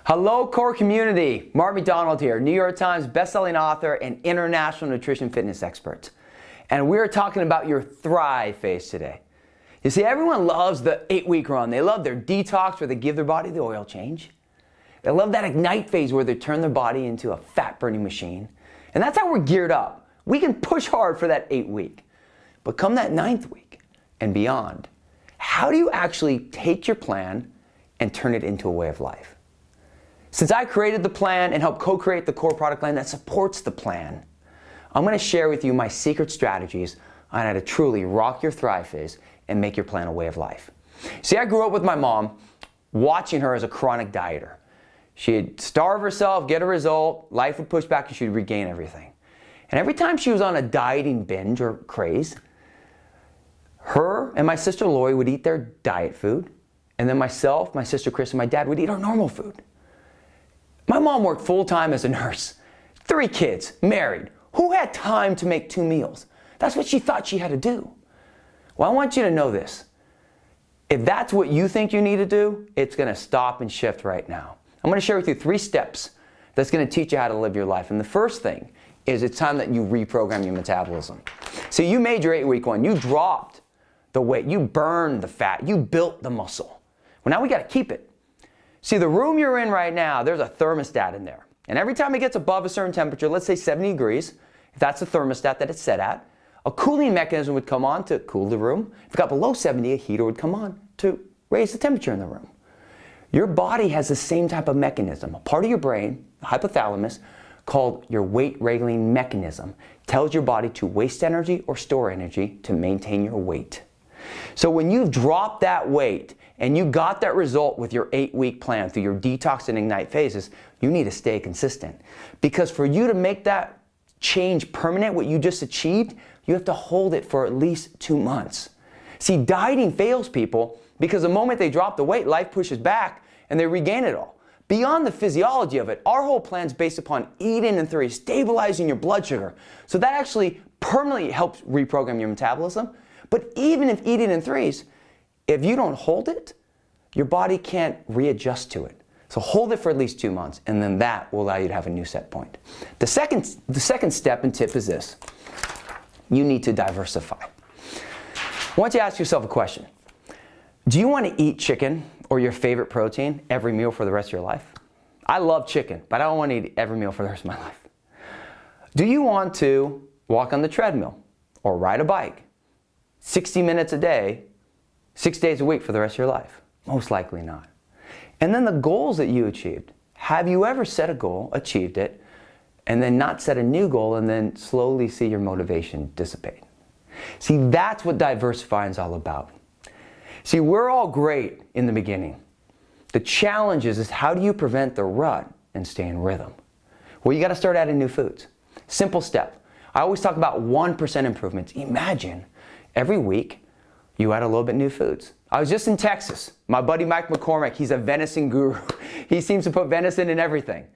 Hello, core community. Mark McDonald here, New York Times bestselling author and international nutrition fitness expert. And we're talking about your Thrive phase today. You see, everyone loves the 8-week run. They love their detox where they give their body the oil change. They love that Ignite phase where they turn their body into a fat-burning machine. And that's how we're geared up. We can push hard for that 8-week. But come that 9th week and beyond, how do you actually take your plan and turn it into a way of life? Since I created the plan and helped co-create the core product line that supports the plan, I'm going to share with you my secret strategies on how to truly rock your Thrive phase and make your plan a way of life. See, I grew up with my mom, watching her as a chronic dieter. She'd starve herself, get a result, life would push back, and she'd regain everything. And every time she was on a dieting binge or craze, her and my sister Lori would eat their diet food, and then myself, my sister Chris, and my dad would eat our normal food. My mom worked full-time as a nurse, 3 kids, married. Who had time to make 2 meals? That's what she thought she had to do. Well, I want you to know this. If that's what you think you need to do, it's going to stop and shift right now. I'm going to share with you 3 steps that's going to teach you how to live your life. And the first thing is it's time that you reprogram your metabolism. So you made your 8-week one. You dropped the weight. You burned the fat. You built the muscle. Well, now we got to keep it. See, the room you're in right now, there's a thermostat in there. And every time it gets above a certain temperature, let's say 70 degrees, if that's the thermostat that it's set at, a cooling mechanism would come on to cool the room. If it got below 70, a heater would come on to raise the temperature in the room. Your body has the same type of mechanism. A part of your brain, the hypothalamus, called your weight regulating mechanism, tells your body to waste energy or store energy to maintain your weight. So when you've dropped that weight and you got that result with your 8-week plan through your detox and Ignite phases, you need to stay consistent. Because for you to make that change permanent, what you just achieved, you have to hold it for at least 2 months. See, dieting fails people because the moment they drop the weight, life pushes back and they regain it all. Beyond the physiology of it, our whole plan is based upon eating in 3, stabilizing your blood sugar. So that actually permanently helps reprogram your metabolism. But even if eating in 3s, if you don't hold it, your body can't readjust to it. So hold it for at least 2 months, and then that will allow you to have a new set point. The second step and tip is this. You need to diversify. I want you to ask yourself a question. Do you want to eat chicken or your favorite protein every meal for the rest of your life? I love chicken, but I don't want to eat every meal for the rest of my life. Do you want to walk on the treadmill or ride a bike 60 minutes a day, 6 days a week for the rest of your life? Most likely not. And then the goals that you achieved. Have you ever set a goal, achieved it, and then not set a new goal and then slowly see your motivation dissipate? See, that's what diversifying is all about. See, we're all great in the beginning. The challenge is how do you prevent the rut and stay in rhythm? Well, you got to start adding new foods. Simple step. I always talk about 1% improvements. Imagine every week you add a little bit new foods. I was just in Texas. My buddy Mike McCormick, he's a venison guru. He seems to put venison in everything.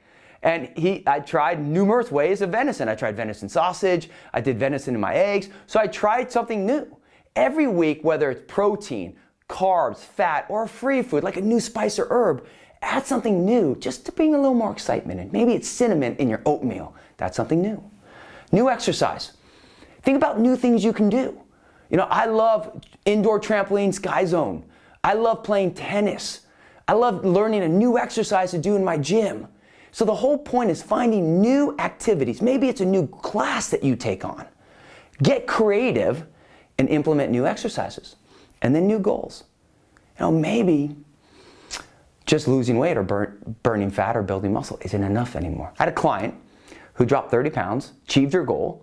And I tried numerous ways of venison. I tried venison sausage. I did venison in my eggs. So I tried something new. Every week, whether it's protein, carbs, fat, or a free food, like a new spice or herb, add something new just to bring a little more excitement in. Maybe it's cinnamon in your oatmeal. That's something new. New exercise. Think about new things you can do. You know, I love indoor trampoline Sky Zone. I love playing tennis. I love learning a new exercise to do in my gym. So the whole point is finding new activities. Maybe it's a new class that you take on. Get creative and implement new exercises. And then new goals. You know, maybe just losing weight or burning fat or building muscle isn't enough anymore. I had a client who dropped 30 pounds, achieved her goal,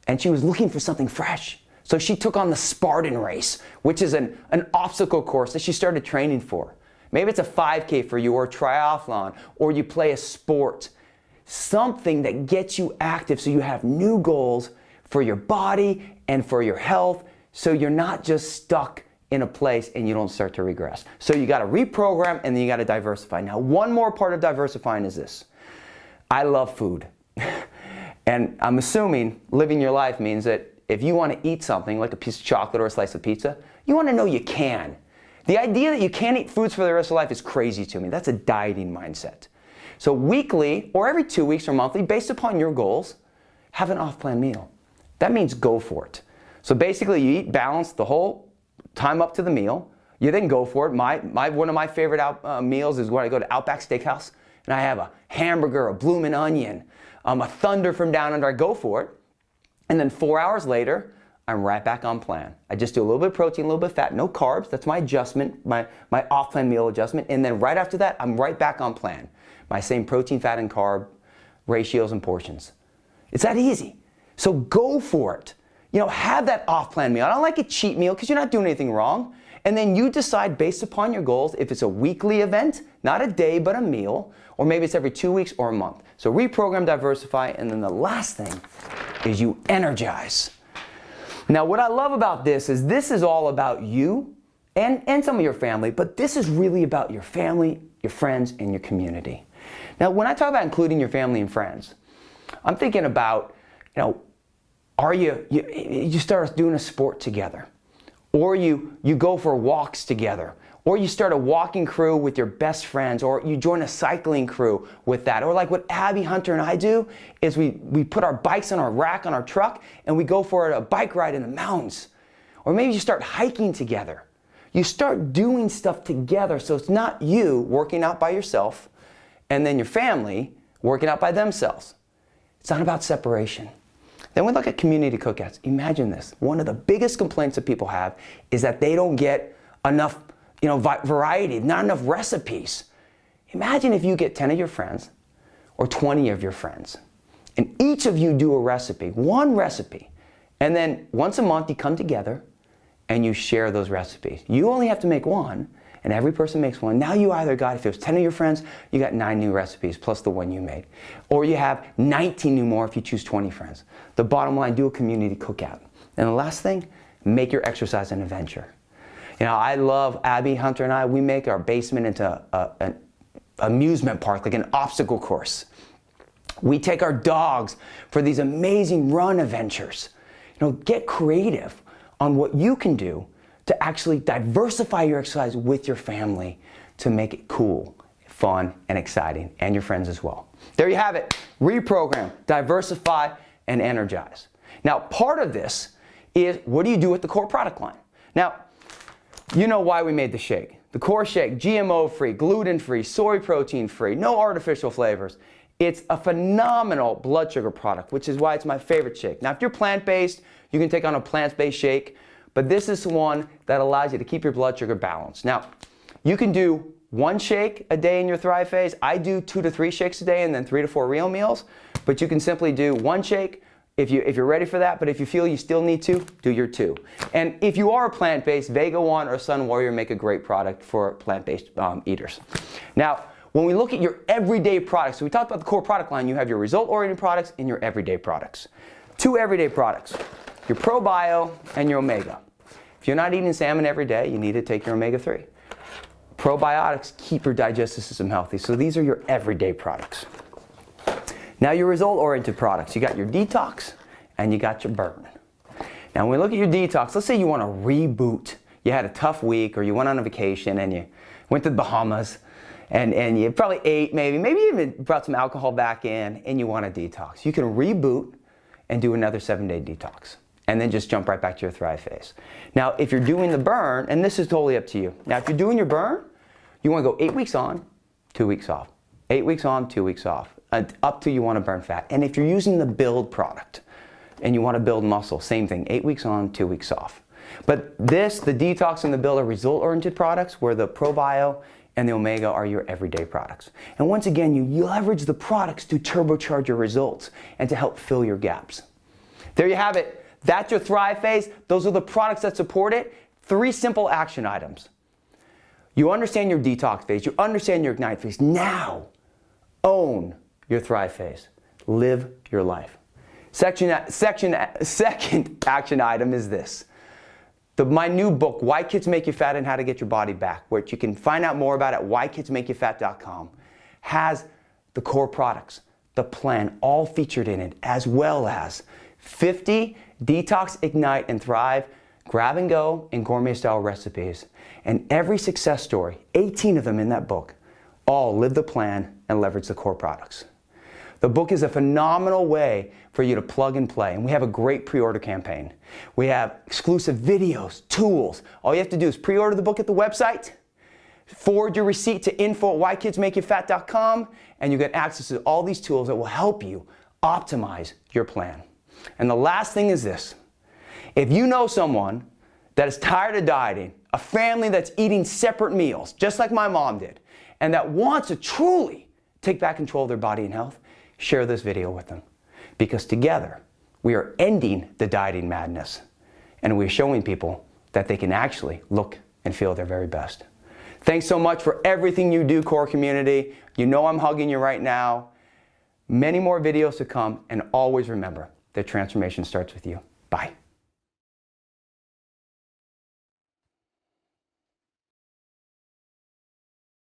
and she was looking for something fresh. So she took on the Spartan race, which is an obstacle course that she started training for. Maybe it's a 5K for you or a triathlon, or you play a sport. Something that gets you active so you have new goals for your body and for your health, so you're not just stuck in a place and you don't start to regress. So you got to reprogram and then you got to diversify. Now, one more part of diversifying is this. I love food. And I'm assuming living your life means that if you want to eat something like a piece of chocolate or a slice of pizza, you want to know you can. The idea that you can't eat foods for the rest of life is crazy to me. That's a dieting mindset. So weekly or every 2 weeks or monthly, based upon your goals, have an off-plan meal. That means go for it. So basically you eat balanced the whole time up to the meal. You then go for it. One of my favorite meals is when I go to Outback Steakhouse and I have a hamburger, a bloomin' onion, a Thunder from down under. I go for it. And then 4 hours later, I'm right back on plan. I just do a little bit of protein, a little bit of fat, no carbs. That's my adjustment, my off-plan meal adjustment. And then right after that, I'm right back on plan. My same protein, fat, and carb ratios and portions. It's that easy. So go for it. You know, have that off-plan meal. I don't like a cheat meal because you're not doing anything wrong. And then you decide based upon your goals if it's a weekly event, not a day, but a meal, or maybe it's every 2 weeks or a month. So reprogram, diversify, and then the last thing is you energize. Now, what I love about this is all about you and some of your family, but this is really about your family, your friends, and your community. Now, when I talk about including your family and friends, I'm thinking about, you know, you start doing a sport together, or you go for walks together, or you start a walking crew with your best friends, or you join a cycling crew with that. Or like what Abby, Hunter, and I do is we put our bikes on our rack on our truck and we go for a bike ride in the mountains. Or maybe you start hiking together. You start doing stuff together so it's not you working out by yourself and then your family working out by themselves. It's not about separation. Then we look at community cookouts. Imagine this. One of the biggest complaints that people have is that they don't get enough variety, not enough recipes. Imagine if you get 10 of your friends or 20 of your friends and each of you do a recipe, one recipe, and then once a month you come together and you share those recipes. You only have to make one and every person makes one. Now you either got, if it was 10 of your friends, you got 9 new recipes plus the one you made. Or you have 19 new more if you choose 20 friends. The bottom line, do a community cookout. And the last thing, make your exercise an adventure. You know, I love Abby, Hunter, and I, we make our basement into an amusement park, like an obstacle course. We take our dogs for these amazing run adventures. You know, get creative on what you can do to actually diversify your exercise with your family to make it cool, fun, and exciting, and your friends as well. There you have it. Reprogram, diversify, and energize. Now, part of this is what do you do with the core product line? Now, you know why we made the shake. The core shake, GMO-free, gluten-free, soy protein-free, no artificial flavors. It's a phenomenal blood sugar product, which is why it's my favorite shake. Now, if you're plant-based, you can take on a plant-based shake, but this is one that allows you to keep your blood sugar balanced. Now, you can do 1 shake a day in your Thrive phase. I do 2 to 3 shakes a day and then 3 to 4 real meals, but you can simply do 1 shake if you're ready for that, but if you feel you still need to, do your 2. And if you are plant-based, Vega One or Sun Warrior make a great product for plant-based eaters. Now, when we look at your everyday products, so we talked about the core product line, you have your result-oriented products and your everyday products. 2 everyday products, your ProBio and your Omega. If you're not eating salmon every day, you need to take your Omega-3. Probiotics keep your digestive system healthy, so these are your everyday products. Now your result-oriented products, you got your detox and you got your burn. Now when we look at your detox, let's say you want to reboot. You had a tough week or you went on a vacation and you went to the Bahamas and you probably ate maybe even brought some alcohol back in and you want a detox. You can reboot and do another 7-day detox and then just jump right back to your Thrive phase. Now if you're doing the burn, and this is totally up to you. Now if you're doing your burn, you want to go 8 weeks on, 2 weeks off. 8 weeks on, 2 weeks off. Up to you want to burn fat. And if you're using the build product and you want to build muscle, same thing, 8 weeks on, 2 weeks off. But this, the detox and the build are result-oriented products where the ProBio and the Omega are your everyday products. And once again, you leverage the products to turbocharge your results and to help fill your gaps. There you have it. That's your Thrive phase. Those are the products that support it. 3 simple action items. You understand your detox phase. You understand your Ignite phase. Now, own your Thrive phase. Live your life. Second action item is this. My new book, Why Kids Make You Fat and How to Get Your Body Back, which you can find out more about at whykidsmakeyoufat.com, has the core products, the plan, all featured in it, as well as 50 Detox, Ignite, and Thrive grab and go and gourmet style recipes. And every success story, 18 of them in that book, all live the plan and leverage the core products. The book is a phenomenal way for you to plug and play, and we have a great pre-order campaign. We have exclusive videos, tools. All you have to do is pre-order the book at the website, forward your receipt to info@whykidsmakeyoufat.com, and you get access to all these tools that will help you optimize your plan. And the last thing is this. If you know someone that is tired of dieting, a family that's eating separate meals, just like my mom did, and that wants to truly take back control of their body and health, share this video with them. Because together, we are ending the dieting madness, and we're showing people that they can actually look and feel their very best. Thanks so much for everything you do, core community. You know I'm hugging you right now. Many more videos to come, and always remember that transformation starts with you. Bye.